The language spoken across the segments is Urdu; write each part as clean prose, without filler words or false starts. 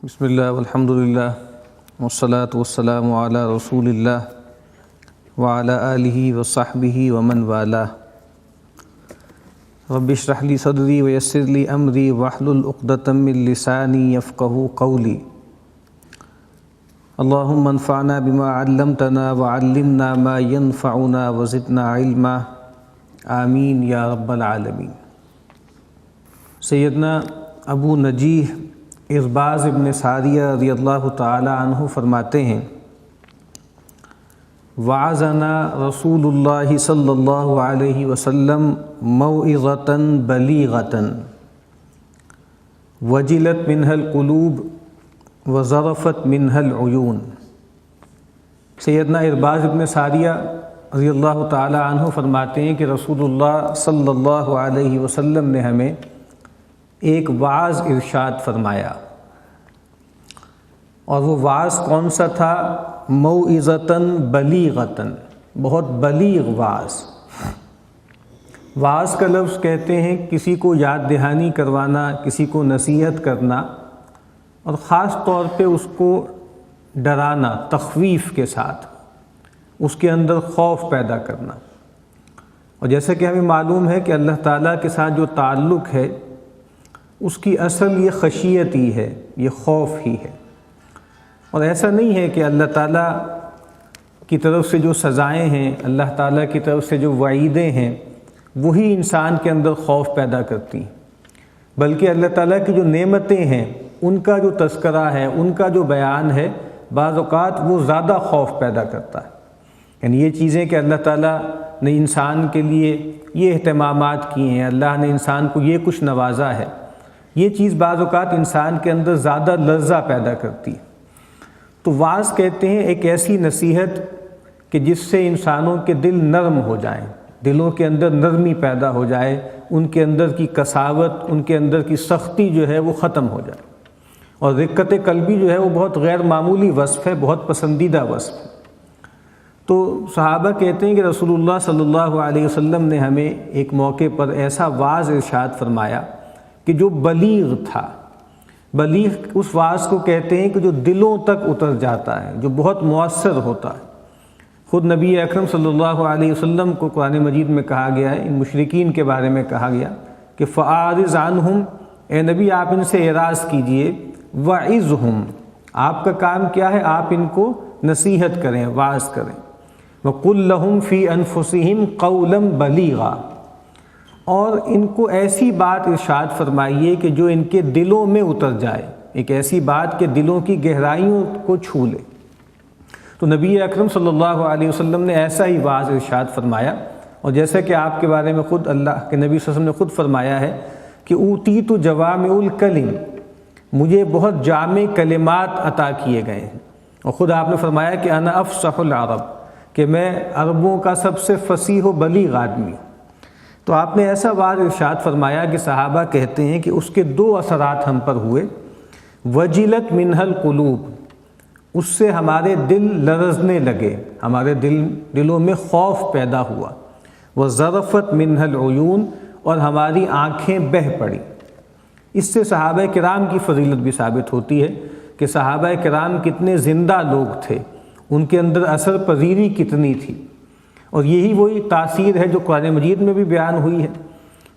بسم اللہ والحمد للہ والصلاة والسلام علی رسول اللہ وعلی آلہ وصحبہ ومن والاه. رب اشرح لی صدری ویسر لی امری واحلل عقدۃ من لسانی یفقہوا قولی. اللہم انفعنا بما علمتنا وعلمنا ما ينفعنا وزدنا علما آمین یا رب العالمین. سیدنا ابو نجیح ارباز ابن ساریہ رضی اللہ تعالی عنہ فرماتے ہیں: وعظنا رسول اللہ صلی اللہ علیہ وسلم موعظۃ بلیغۃ وجلت منها القلوب وظرفت منها العیون. سیدنا ارباز ابن ساریہ رضی اللہ تعالی عنہ فرماتے ہیں کہ رسول اللہ صلی اللہ علیہ وسلم نے ہمیں ایک وعظ ارشاد فرمایا، اور وہ وعظ کون سا تھا؟ موعظۃ بلیغۃ، بہت بلیغ وعظ. وعظ کا لفظ کہتے ہیں کسی کو یاد دہانی کروانا، کسی کو نصیحت کرنا، اور خاص طور پہ اس کو ڈرانا، تخویف کے ساتھ اس کے اندر خوف پیدا کرنا. اور جیسا کہ ہمیں معلوم ہے کہ اللہ تعالیٰ کے ساتھ جو تعلق ہے اس کی اصل یہ خشیت ہی ہے، یہ خوف ہی ہے. اور ایسا نہیں ہے کہ اللہ تعالیٰ کی طرف سے جو سزائیں ہیں، اللہ تعالیٰ کی طرف سے جو وعیدیں ہیں، وہی انسان کے اندر خوف پیدا کرتی ہیں، بلکہ اللہ تعالیٰ کی جو نعمتیں ہیں ان کا جو تذکرہ ہے، ان کا جو بیان ہے، بعض اوقات وہ زیادہ خوف پیدا کرتا ہے. یعنی یہ چیزیں کہ اللہ تعالیٰ نے انسان کے لیے یہ اہتمامات کیے ہیں، اللہ نے انسان کو یہ کچھ نوازا ہے، یہ چیز بعض اوقات انسان کے اندر زیادہ لرزہ پیدا کرتی ہے. تو وعظ کہتے ہیں ایک ایسی نصیحت کہ جس سے انسانوں کے دل نرم ہو جائیں، دلوں کے اندر نرمی پیدا ہو جائے، ان کے اندر کی قساوت، ان کے اندر کی سختی جو ہے وہ ختم ہو جائے. اور رقت قلبی جو ہے وہ بہت غیر معمولی وصف ہے، بہت پسندیدہ وصف ہے. تو صحابہ کہتے ہیں کہ رسول اللہ صلی اللہ علیہ وسلم نے ہمیں ایک موقع پر ایسا وعظ ارشاد فرمایا کہ جو بلیغ تھا. بلیغ اس وعظ کو کہتے ہیں کہ جو دلوں تک اتر جاتا ہے، جو بہت مؤثر ہوتا ہے. خود نبی اکرم صلی اللہ علیہ وسلم کو قرآن مجید میں کہا گیا ہے، ان مشرکین کے بارے میں کہا گیا کہ فَأَعْرِضْ عَنْهُمْ، اے نبی آپ ان سے اعراض کیجئے، وَعِظْهُمْ، آپ کا کام کیا ہے؟ آپ ان کو نصیحت کریں، وعظ کریں. وَقُلْ لَهُمْ فِي أَنفُسِهِمْ قَوْلًا بَلِيغًا، اور ان کو ایسی بات ارشاد فرمائیے کہ جو ان کے دلوں میں اتر جائے، ایک ایسی بات کہ دلوں کی گہرائیوں کو چھو لے. تو نبی اکرم صلی اللہ علیہ وسلم نے ایسا ہی وعظ ارشاد فرمایا. اور جیسا کہ آپ کے بارے میں خود اللہ کے نبی صلی اللہ علیہ وسلم نے خود فرمایا ہے کہ اوتیت جوامع الکلم، مجھے بہت جامع کلمات عطا کیے گئے ہیں. اور خود آپ نے فرمایا کہ انا افصح العرب، کہ میں عربوں کا سب سے فصیح و بلیغ آدمی ہوں. تو آپ نے ایسا وعظ ارشاد فرمایا کہ صحابہ کہتے ہیں کہ اس کے دو اثرات ہم پر ہوئے. وجلت منها القلوب، اس سے ہمارے دل لرزنے لگے، ہمارے دلوں میں خوف پیدا ہوا. وظرفت منها العیون، اور ہماری آنکھیں بہہ پڑی. اس سے صحابہ کرام کی فضیلت بھی ثابت ہوتی ہے کہ صحابہ کرام کتنے زندہ لوگ تھے، ان کے اندر اثر پذیری کتنی تھی. اور یہی وہی تاثیر ہے جو قرآن مجید میں بھی بیان ہوئی ہے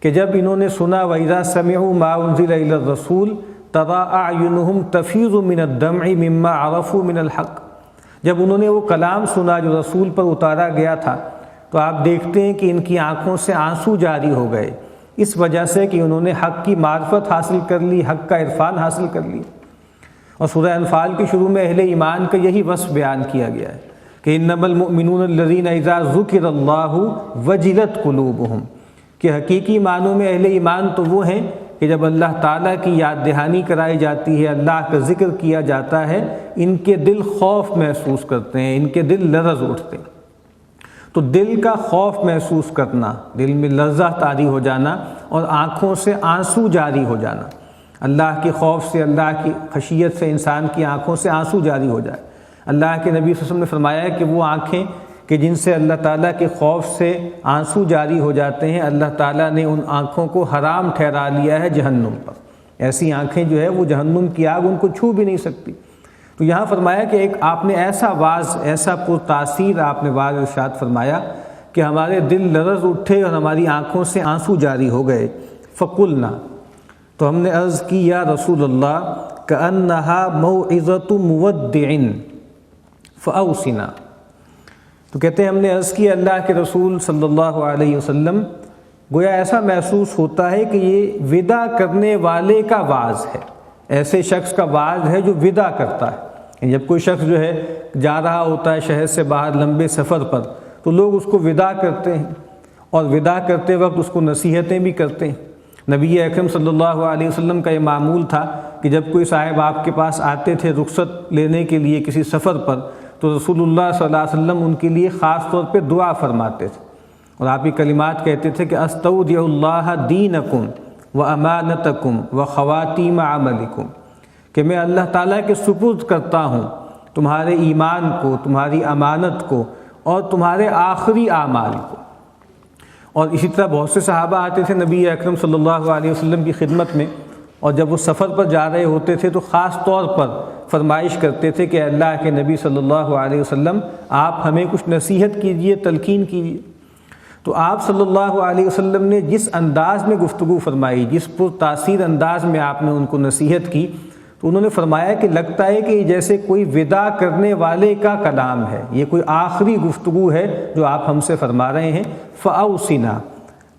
کہ جب انہوں نے سنا وَإِذَا سَمِعُوا مَا أُنزِلَ إِلَى الرَّسُولِ تَرَىٰ أَعْيُنُهُمْ تَفِيضُ مِنَ الدَّمْعِ مِمَّا عَرَفُوا مِنَ الْحَقِّ، جب انہوں نے وہ کلام سنا جو رسول پر اتارا گیا تھا تو آپ دیکھتے ہیں کہ ان کی آنکھوں سے آنسو جاری ہو گئے، اس وجہ سے کہ انہوں نے حق کی معرفت حاصل کر لی، حق کا عرفان حاصل کر لی. اور سورہ انفال کے شروع میں اہل ایمان کا یہی وصف بیان کیا گیا ہے کہ انما المؤمنون الذین اذا ذکر اللہ وجلت قلوبہم، کہ حقیقی معنوں میں اہل ایمان تو وہ ہیں کہ جب اللہ تعالیٰ کی یاد دہانی کرائی جاتی ہے، اللہ کا ذکر کیا جاتا ہے، ان کے دل خوف محسوس کرتے ہیں، ان کے دل لرز اٹھتے ہیں. تو دل کا خوف محسوس کرنا، دل میں لرزہ طاری ہو جانا، اور آنکھوں سے آنسو جاری ہو جانا، اللہ کے خوف سے، اللہ کی خشیت سے انسان کی آنکھوں سے آنسو جاری ہو جائے. اللہ کے نبی صلی اللہ علیہ وسلم نے فرمایا ہے کہ وہ آنکھیں کہ جن سے اللہ تعالیٰ کے خوف سے آنسو جاری ہو جاتے ہیں، اللہ تعالیٰ نے ان آنکھوں کو حرام ٹھہرا لیا ہے جہنم پر. ایسی آنکھیں جو ہے وہ جہنم کی آگ ان کو چھو بھی نہیں سکتی۔ تو یہاں فرمایا کہ ایک آپ نے ایسا واعظ، ایسا پرتاثیر آپ نے واعظ ارشاد فرمایا کہ ہمارے دل لرز اٹھے اور ہماری آنکھوں سے آنسو جاری ہو گئے۔ فقلنا، تو ہم نے عرض کی یا رسول اللہ کأنہا موعظۃ مودع فاوصنا، تو کہتے ہیں ہم نے عرض کی اللہ کے رسول صلی اللہ علیہ وسلم، گویا ایسا محسوس ہوتا ہے کہ یہ وداع کرنے والے کا وعظ ہے، ایسے شخص کا وعظ ہے جو وداع کرتا ہے۔ جب کوئی شخص جو ہے جا رہا ہوتا ہے شہر سے باہر لمبے سفر پر، تو لوگ اس کو وداع کرتے ہیں، اور وداع کرتے وقت اس کو نصیحتیں بھی کرتے ہیں۔ نبی اکرم صلی اللہ علیہ وسلم کا یہ معمول تھا کہ جب کوئی صاحب آپ کے پاس آتے تھے رخصت لینے کے لیے کسی سفر پر، تو رسول اللہ صلی اللہ علیہ وسلم ان کے لیے خاص طور پہ دعا فرماتے تھے، اور آپ یہ کلمات کہتے تھے کہ استودع اللہ دینکم وامانتکم وخواتیم عملکم، کہ میں اللہ تعالیٰ کے سپرد کرتا ہوں تمہارے ایمان کو، تمہاری امانت کو، اور تمہارے آخری اعمال کو۔ اور اسی طرح بہت سے صحابہ آتے تھے نبی اکرم صلی اللہ علیہ وسلم کی خدمت میں، اور جب وہ سفر پر جا رہے ہوتے تھے تو خاص طور پر فرمائش کرتے تھے کہ اللہ کے نبی صلی اللہ علیہ وسلم آپ ہمیں کچھ نصیحت کیجئے، تلقین کیجئے۔ تو آپ صلی اللہ علیہ وسلم نے جس انداز میں گفتگو فرمائی، جس پرتاثیر انداز میں آپ نے ان کو نصیحت کی، تو انہوں نے فرمایا کہ لگتا ہے کہ یہ جیسے کوئی وداع کرنے والے کا کلام ہے، یہ کوئی آخری گفتگو ہے جو آپ ہم سے فرما رہے ہیں۔ فاوصنا،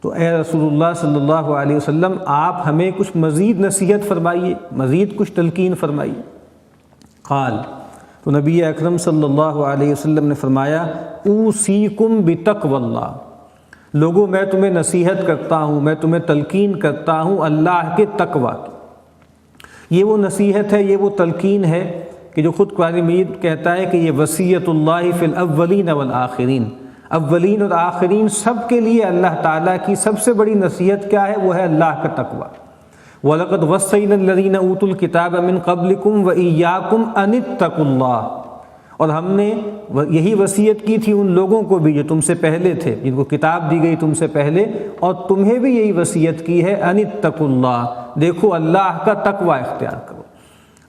تو اے رسول اللہ صلی اللہ علیہ وسلم آپ ہمیں کچھ مزید نصیحت فرمائیے، مزید کچھ تلقین فرمائیے۔ قال، تو نبی اکرم صلی اللہ علیہ وسلم نے فرمایا اوصیکم بتقوی اللہ، لوگوں میں تمہیں نصیحت کرتا ہوں، میں تمہیں تلقین کرتا ہوں اللہ کے تقوی کی۔ یہ وہ نصیحت ہے، یہ وہ تلقین ہے کہ جو خود قرآن مجید کہتا ہے کہ یہ وصیت اللہ فی الاولین والآخرین، اولین اور آخرین سب کے لیے اللہ تعالیٰ کی سب سے بڑی نصیحت کیا ہے؟ وہ ہے اللہ کا تقوی۔ وَلَقَدْ وَصَّيْنَا الَّذِينَ أُوتُوا الْكِتَابَ مِنْ قَبْلِكُمْ وَإِيَّاكُمْ أَنِ اتَّقُوا اللَّهَ، اور ہم نے یہی وصیت کی تھی ان لوگوں کو بھی جو تم سے پہلے تھے، جن کو کتاب دی گئی تم سے پہلے، اور تمہیں بھی یہی وصیت کی ہے أَنِ اتَّقُوا اللَّهَ، دیکھو اللہ کا تقوی اختیار کرو،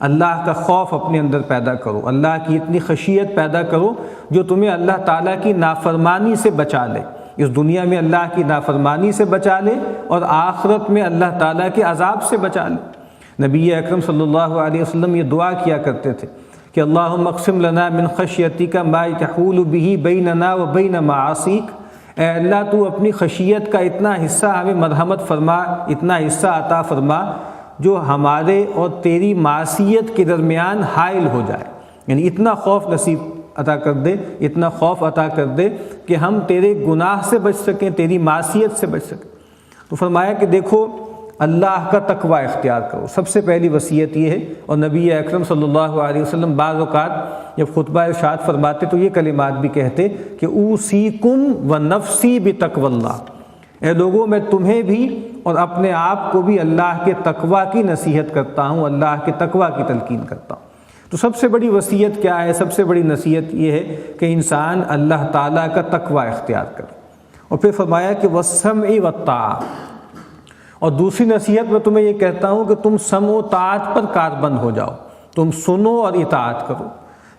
اللہ کا خوف اپنے اندر پیدا کرو، اللہ کی اتنی خشیت پیدا کرو جو تمہیں اللہ تعالیٰ کی نافرمانی سے بچا لے، اس دنیا میں اللہ کی نافرمانی سے بچا لے اور آخرت میں اللہ تعالیٰ کے عذاب سے بچا لے۔ نبی اکرم صلی اللہ علیہ وسلم یہ دعا کیا کرتے تھے کہ اللہم اقسم لنا من خشیتک ما تحول به بیننا و بین معاصیک، اے اللہ تو اپنی خشیت کا اتنا حصہ ہمیں مرحمت فرما، اتنا حصہ عطا فرما جو ہمارے اور تیری معصیت کے درمیان حائل ہو جائے، یعنی اتنا خوف نصیب عطا کر دے، اتنا خوف عطا کر دے کہ ہم تیرے گناہ سے بچ سکیں، تیری معصیت سے بچ سکیں۔ تو فرمایا کہ دیکھو اللہ کا تقوی اختیار کرو، سب سے پہلی وصیت یہ ہے۔ اور نبی اکرم صلی اللہ علیہ وسلم بعض اوقات جب خطبہ ارشاد فرماتے تو یہ کلمات بھی کہتے کہ اوصیکم ونفسی بتقوی اللہ، اے لوگوں میں تمہیں بھی اور اپنے آپ کو بھی اللہ کے تقوی کی نصیحت کرتا ہوں، اللہ کے تقوی کی تلقین کرتا ہوں۔ تو سب سے بڑی وصیت کیا ہے؟ سب سے بڑی نصیحت یہ ہے کہ انسان اللہ تعالیٰ کا تقوی اختیار کرے۔ اور پھر فرمایا کہ والسمع والطاعہ، اور دوسری نصیحت میں تمہیں یہ کہتا ہوں کہ تم سمع و طاعت پر کاربند ہو جاؤ، تم سنو اور اطاعت کرو۔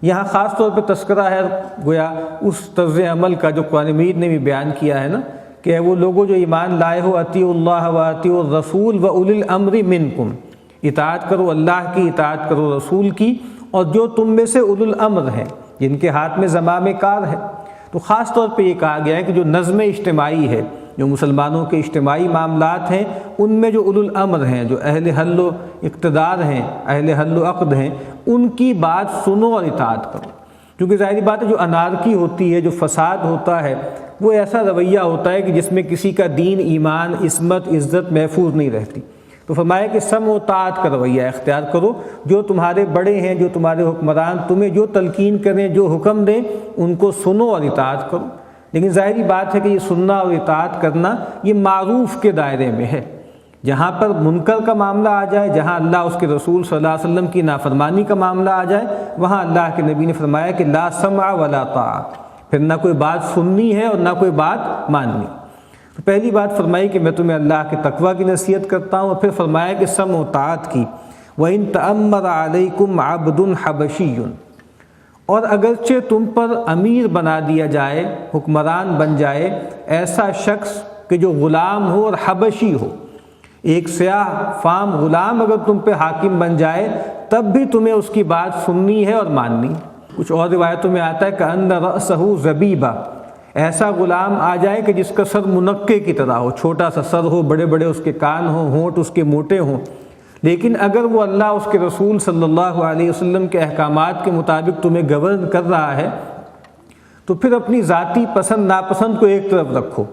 یہاں خاص طور پہ تذکرہ ہے گویا اس طرز عمل کا جو قرآن مجید نے بھی بیان کیا ہے نا، کہ وہ لوگوں جو ایمان لائے ہو اطیعوا اللہ و اطیعوا الرسول و اولی الامر منکم، اطاعت کرو اللہ کی، اطاعت کرو رسول کی، اور جو تم میں سے اولو الامر ہیں، جن کے ہاتھ میں زمام کار ہے۔ تو خاص طور پہ یہ کہا گیا ہے کہ جو نظم اجتماعی ہے، جو مسلمانوں کے اجتماعی معاملات ہیں، ان میں جو اولو الامر ہیں، جو اہل حل و اقتدار ہیں، اہل حل و عقد ہیں، ان کی بات سنو اور اطاعت کرو۔ کیونکہ ظاہری بات ہے جو انارکی ہوتی ہے، جو فساد ہوتا ہے، وہ ایسا رویہ ہوتا ہے کہ جس میں کسی کا دین، ایمان، عصمت، عزت محفوظ نہیں رہتی۔ تو فرمایا کہ سمع و طاعت کا رویہ اختیار کرو، جو تمہارے بڑے ہیں، جو تمہارے حکمران تمہیں جو تلقین کریں، جو حکم دیں، ان کو سنو اور اطاعت کرو۔ لیکن ظاہری بات ہے کہ یہ سننا اور اطاعت کرنا یہ معروف کے دائرے میں ہے۔ جہاں پر منکر کا معاملہ آ جائے، جہاں اللہ اس کے رسول صلی اللہ علیہ وسلم کی نافرمانی کا معاملہ آ جائے، وہاں اللہ کے نبی نے فرمایا کہ لا سمع ولا طاعہ، پھر نہ کوئی بات سننی ہے اور نہ کوئی بات ماننی۔ تو پہلی بات فرمائی کہ میں تمہیں اللہ کے تقوی کی نصیحت کرتا ہوں، اور پھر فرمایا کہ سمع و طاعت کی۔ وَإِن تَأَمَّرَ عَلَيْكُمْ عَبْدٌ حَبَشِيٌّ، اور اگرچہ تم پر امیر بنا دیا جائے، حکمران بن جائے ایسا شخص کہ جو غلام ہو اور حبشی ہو، ایک سیاہ فام غلام اگر تم پہ حاکم بن جائے تب بھی تمہیں اس کی بات سننی ہے اور ماننی۔ کچھ اور روایتوں میں آتا ہے کہ ان رأسہ زبیبہ، ایسا غلام آ جائے کہ جس کا سر منقے کی طرح ہو، چھوٹا سا سر ہو، بڑے بڑے اس کے کان ہوں، ہونٹ اس کے موٹے ہوں، لیکن اگر وہ اللہ اس کے رسول صلی اللہ علیہ وسلم کے احکامات کے مطابق تمہیں گورن کر رہا ہے تو پھر اپنی ذاتی پسند ناپسند کو ایک طرف رکھو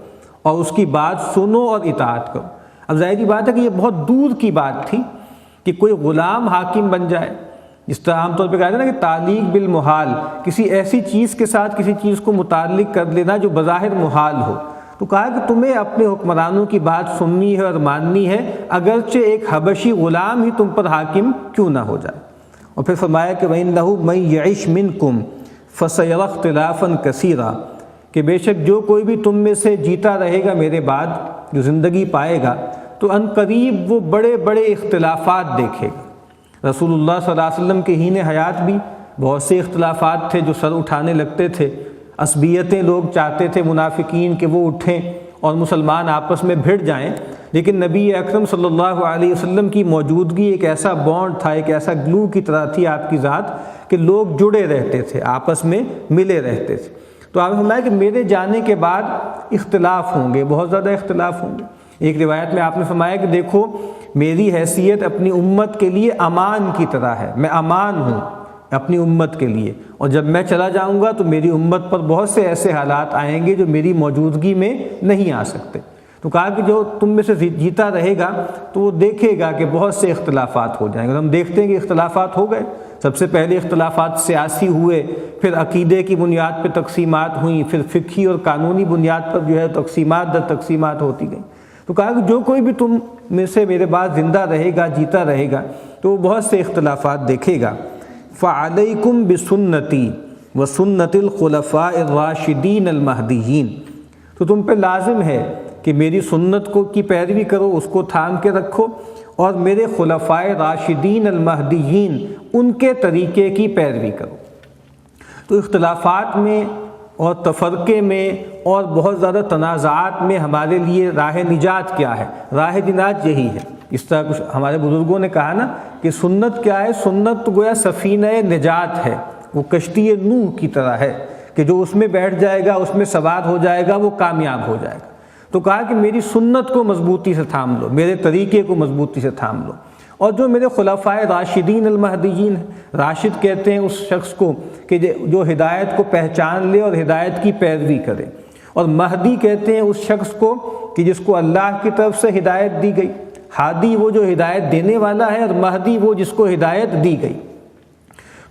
اور اس کی بات سنو اور اطاعت کرو۔ اب ظاہری بات ہے کہ یہ بہت دور کی بات تھی کہ کوئی غلام حاکم بن جائے، جس طرح عام طور پہ کہا جاتا ہے نا کہ تعلیق بالمحال، کسی ایسی چیز کے ساتھ کسی چیز کو متعلق کر لینا جو بظاہر محال ہو۔ تو کہا کہ تمہیں اپنے حکمرانوں کی بات سننی ہے اور ماننی ہے، اگرچہ ایک حبشی غلام ہی تم پر حاکم کیوں نہ ہو جائے۔ اور پھر فرمایا کہ وَإِنَّهُ مَن يَعِشْ مِنْكُمْ فَسَيَرَى اخْتِلَافًا كَثِيرًا، کہ بے شک جو کوئی بھی تم میں سے جیتا رہے گا میرے بعد، جو زندگی پائے گا، تو ان قریب وہ بڑے بڑے اختلافات دیکھے گا۔ رسول اللہ صلی اللہ علیہ وسلم کے ہین حیات بھی بہت سے اختلافات تھے جو سر اٹھانے لگتے تھے، عصبیتیں لوگ چاہتے تھے منافقین کہ وہ اٹھیں اور مسلمان آپس میں بھڑ جائیں، لیکن نبی اکرم صلی اللہ علیہ وسلم کی موجودگی ایک ایسا بانڈ تھا، ایک ایسا گلو کی طرح تھی آپ کی ذات کہ لوگ جڑے رہتے تھے، آپس میں ملے رہتے تھے۔ تو آپ نے فرمایا کہ میرے جانے کے بعد اختلاف ہوں گے، بہت زیادہ اختلاف ہوں گے۔ ایک روایت میں آپ نے فرمایا کہ دیکھو میری حیثیت اپنی امت کے لیے امان کی طرح ہے، میں امان ہوں اپنی امت کے لیے، اور جب میں چلا جاؤں گا تو میری امت پر بہت سے ایسے حالات آئیں گے جو میری موجودگی میں نہیں آ سکتے۔ تو کہا کہ جو تم میں سے جیتا رہے گا تو وہ دیکھے گا کہ بہت سے اختلافات ہو جائیں گے۔ ہم دیکھتے ہیں کہ اختلافات ہو گئے، سب سے پہلے اختلافات سیاسی ہوئے، پھر عقیدے کی بنیاد پہ تقسیمات ہوئیں، پھر فقہی اور قانونی بنیاد پر جو ہے تقسیمات در تقسیمات ہوتی گئیں۔ تو کہا کہ جو کوئی بھی تم میں سے میرے بعد زندہ رہے گا، جیتا رہے گا، تو وہ بہت سے اختلافات دیکھے گا۔ فَعَلَيْكُمْ بِسُنَّتِي وَسُنَّتِ الْخُلَفَاءِ الرَّاشِدِينَ الْمَهْدِيِّينَ، تو تم پہ لازم ہے کہ میری سنت کو کی پیروی کرو، اس کو تھام کے رکھو، اور میرے خلفائے راشدین المہدیین ان کے طریقے کی پیروی کرو۔ تو اختلافات میں اور تفرقے میں اور بہت زیادہ تنازعات میں ہمارے لیے راہ نجات کیا ہے؟ راہ نجات یہی ہے۔ اس طرح کچھ ہمارے بزرگوں نے کہا نا کہ سنت کیا ہے؟ سنت تو گویا سفینہ نجات ہے، وہ کشتی نوح کی طرح ہے کہ جو اس میں بیٹھ جائے گا، اس میں سوار ہو جائے گا، وہ کامیاب ہو جائے گا۔ تو کہا کہ میری سنت کو مضبوطی سے تھام لو، میرے طریقے کو مضبوطی سے تھام لو، اور جو میرے خلفائے راشدین المہدیین ہیں، راشد کہتے ہیں اس شخص کو کہ جو ہدایت کو پہچان لے اور ہدایت کی پیروی کرے، اور مہدی کہتے ہیں اس شخص کو کہ جس کو اللہ کی طرف سے ہدایت دی گئی۔ ہادی وہ جو ہدایت دینے والا ہے، اور مہدی وہ جس کو ہدایت دی گئی۔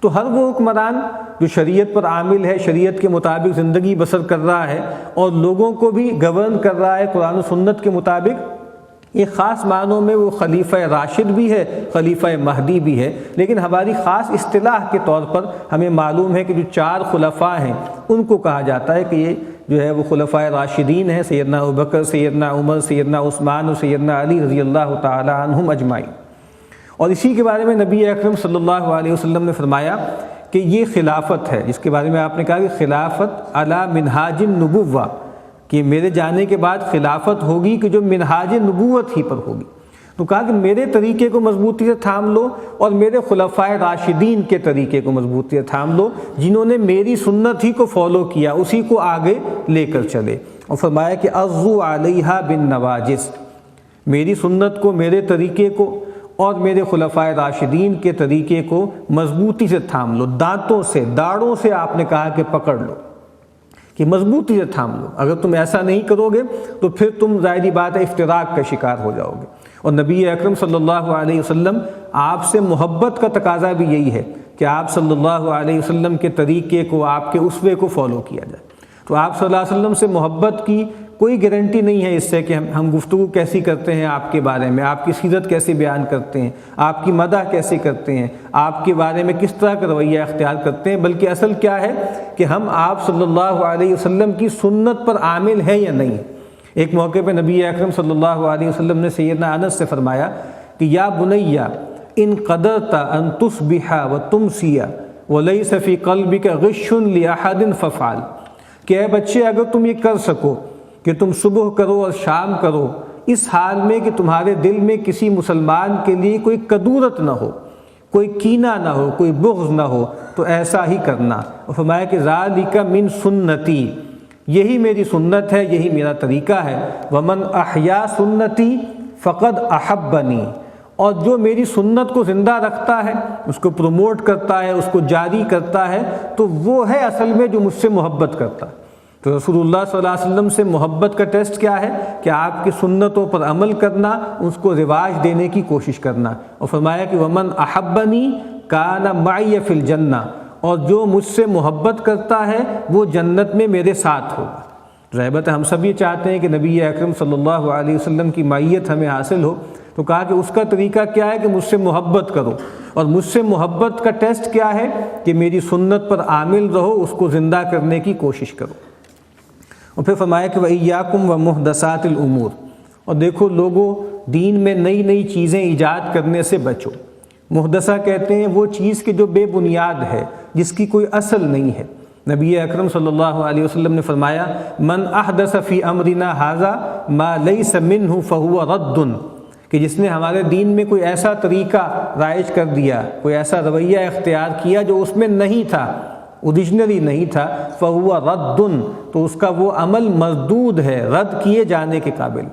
تو ہر وہ حکمران جو شریعت پر عامل ہے، شریعت کے مطابق زندگی بسر کر رہا ہے اور لوگوں کو بھی گورن کر رہا ہے قرآن و سنت کے مطابق، یہ خاص معنوں میں وہ خلیفہ راشد بھی ہے، خلیفہ مہدی بھی ہے، لیکن ہماری خاص اصطلاح کے طور پر ہمیں معلوم ہے کہ جو چار خلفاء ہیں ان کو کہا جاتا ہے کہ یہ جو ہے وہ خلفاء راشدین ہیں، سیدنا ابوبکر، سیدنا عمر، سیدنا عثمان اور سیدنا علی رضی اللہ تعالی عنہم اجمعین۔ اور اسی کے بارے میں نبی اکرم صلی اللہ علیہ وسلم نے فرمایا کہ یہ خلافت ہے، جس کے بارے میں آپ نے کہا کہ خلافت علی منہاج النبوہ، کہ میرے جانے کے بعد خلافت ہوگی کہ جو منہاج نبوت ہی پر ہوگی۔ تو کہا کہ میرے طریقے کو مضبوطی سے تھام لو اور میرے خلفائے راشدین کے طریقے کو مضبوطی سے تھام لو، جنہوں نے میری سنت ہی کو فالو کیا، اسی کو آگے لے کر چلے۔ اور فرمایا کہ عضوا علیہا بالنواجذ، میری سنت کو، میرے طریقے کو اور میرے خلفائے راشدین کے طریقے کو مضبوطی سے تھام لو، دانتوں سے، داڑھوں سے آپ نے کہا کہ پکڑ لو، کہ مضبوطی سے تھام لو۔ اگر تم ایسا نہیں کرو گے تو پھر تم ظاہری بات ہے افتراق کا شکار ہو جاؤ گے۔ اور نبی اکرم صلی اللہ علیہ وسلم آپ سے محبت کا تقاضا بھی یہی ہے کہ آپ صلی اللہ علیہ وسلم کے طریقے کو، آپ کے اسوے کو فالو کیا جائے۔ تو آپ صلی اللہ علیہ وسلم سے محبت کی کوئی گارنٹی نہیں ہے اس سے کہ ہم گفتگو کیسی کرتے ہیں آپ کے بارے میں، آپ کی سیرت کیسے بیان کرتے ہیں، آپ کی مدح کیسے کرتے ہیں، آپ کے بارے میں کس طرح کا رویہ اختیار کرتے ہیں، بلکہ اصل کیا ہے کہ ہم آپ صلی اللہ علیہ وسلم کی سنت پر عامل ہیں یا نہیں۔ ایک موقع پہ نبی اکرم صلی اللہ علیہ وسلم نے سیدنا انس سے فرمایا کہ یا بنیا ان قدرت ان تصبح وتمسی ولیس فی قلبک غش لاحد فافعل، کہ اے بچے اگر تم یہ کر سکو کہ تم صبح کرو اور شام کرو اس حال میں کہ تمہارے دل میں کسی مسلمان کے لیے کوئی کدورت نہ ہو، کوئی کینہ نہ ہو، کوئی بغض نہ ہو، تو ایسا ہی کرنا۔ اور فرمایا کہ ذالک من سنتی، یہی میری سنت ہے، یہی میرا طریقہ ہے۔ ومن احیا سنتی فقد احبنی، اور جو میری سنت کو زندہ رکھتا ہے، اس کو پروموٹ کرتا ہے، اس کو جاری کرتا ہے، تو وہ ہے اصل میں جو مجھ سے محبت کرتا ہے۔ تو رسول اللہ صلی اللہ علیہ وسلم سے محبت کا ٹیسٹ کیا ہے کہ آپ کی سنتوں پر عمل کرنا، اس کو رواج دینے کی کوشش کرنا۔ اور فرمایا کہ ومن احبنی کان معی فی الجنہ، اور جو مجھ سے محبت کرتا ہے وہ جنت میں میرے ساتھ ہوگا۔ ظاہر ہم سب یہ چاہتے ہیں کہ نبی اکرم صلی اللہ علیہ وسلم کی معیت ہمیں حاصل ہو، تو کہا کہ اس کا طریقہ کیا ہے کہ مجھ سے محبت کرو، اور مجھ سے محبت کا ٹیسٹ کیا ہے کہ میری سنت پر عامل رہو، اس کو زندہ کرنے کی کوشش کرو۔ اور پھر فرمایا کہ وَإِيَّاكُمْ وَمُحْدَثَاتِ الْأُمُورِ، اور دیکھو لوگوں دین میں نئی نئی چیزیں ایجاد کرنے سے بچو۔ محدثہ کہتے ہیں وہ چیز کہ جو بے بنیاد ہے، جس کی کوئی اصل نہیں ہے۔ نبی اکرم صلی اللہ علیہ وسلم نے فرمایا من احدث فی امرنا ھذا ما لیس منہ فہو رد، کہ جس نے ہمارے دین میں کوئی ایسا طریقہ رائج کر دیا، کوئی ایسا رویہ اختیار کیا جو اس میں نہیں تھا، اوریجنلی نہیں تھا، فہو رد، تو اس کا وہ عمل مردود ہے، رد کیے جانے کے قابل۔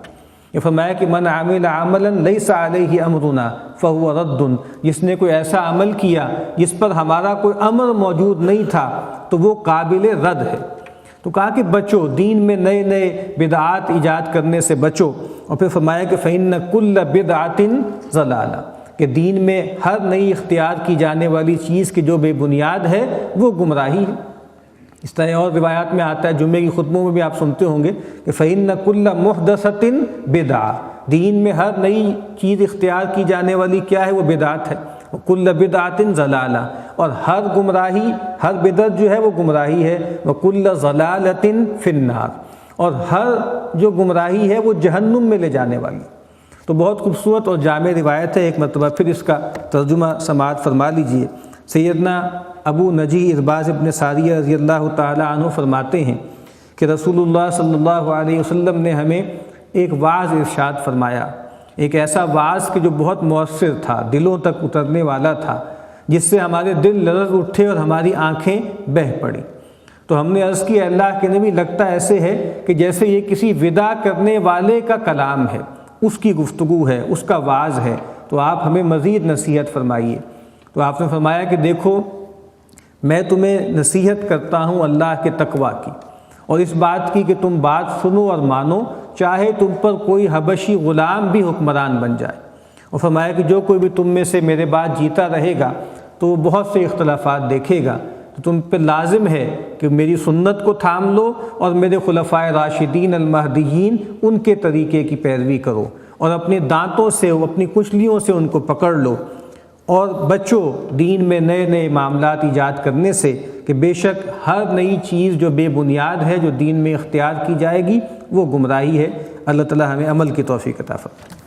یہ فرمایا کہ من عمل عملا لیس علیہ امرنا فہو رد، جس نے کوئی ایسا عمل کیا جس پر ہمارا کوئی امر موجود نہیں تھا تو وہ قابل رد ہے۔ تو کہا کہ بچو، دین میں نئے نئے بدعات ایجاد کرنے سے بچو۔ اور پھر فرمایا کہ فإن کل بدعۃ ضلالہ، کہ دین میں ہر نئی اختیار کی جانے والی چیز کی جو بے بنیاد ہے وہ گمراہی ہے۔ اس طرح اور روایات میں آتا ہے، جمعے کی خطبوں میں بھی آپ سنتے ہوں گے کہ فإن کل محدثۃ بدعہ، دین میں ہر نئی چیز اختیار کی جانے والی کیا ہے، وہ بدعت ہے۔ کل بدعۃ ضلالہ، اور ہر گمراہی، ہر بدعت جو ہے وہ گمراہی ہے۔ وکل ضلالۃ فی النار، اور ہر جو گمراہی ہے وہ جہنم میں لے جانے والی۔ تو بہت خوبصورت اور جامع روایت ہے، ایک مرتبہ پھر اس کا ترجمہ سماعت فرما لیجئے۔ سیدنا ابو نجی ارباز ابن ساریہ رضی اللہ تعالی عنہ فرماتے ہیں کہ رسول اللہ صلی اللہ علیہ وسلم نے ہمیں ایک وعظ ارشاد فرمایا، ایک ایسا وعظ کہ جو بہت مؤثر تھا، دلوں تک اترنے والا تھا، جس سے ہمارے دل لرز اٹھے اور ہماری آنکھیں بہہ پڑیں۔ تو ہم نے عرض کی اللہ کے نبی، لگتا ایسے ہے کہ جیسے یہ کسی وداع کرنے والے کا کلام ہے، اس کی گفتگو ہے، اس کا وعظ ہے، تو آپ ہمیں مزید نصیحت فرمائیے۔ تو آپ نے فرمایا کہ دیکھو میں تمہیں نصیحت کرتا ہوں اللہ کے تقویٰ کی، اور اس بات کی کہ تم بات سنو اور مانو، چاہے تم پر کوئی حبشی غلام بھی حکمران بن جائے۔ اور فرمایا کہ جو کوئی بھی تم میں سے میرے بعد جیتا رہے گا تو وہ بہت سے اختلافات دیکھے گا، تو تم پہ لازم ہے کہ میری سنت کو تھام لو اور میرے خلفائے راشدین المہدیین ان کے طریقے کی پیروی کرو، اور اپنے دانتوں سے، اپنی کچلیوں سے ان کو پکڑ لو، اور بچو دین میں نئے نئے معاملات ایجاد کرنے سے، کہ بے شک ہر نئی چیز جو بے بنیاد ہے، جو دین میں اختیار کی جائے گی، وہ گمراہی ہے۔ اللہ تعالی ہمیں عمل کی توفیق عطا فرمائے۔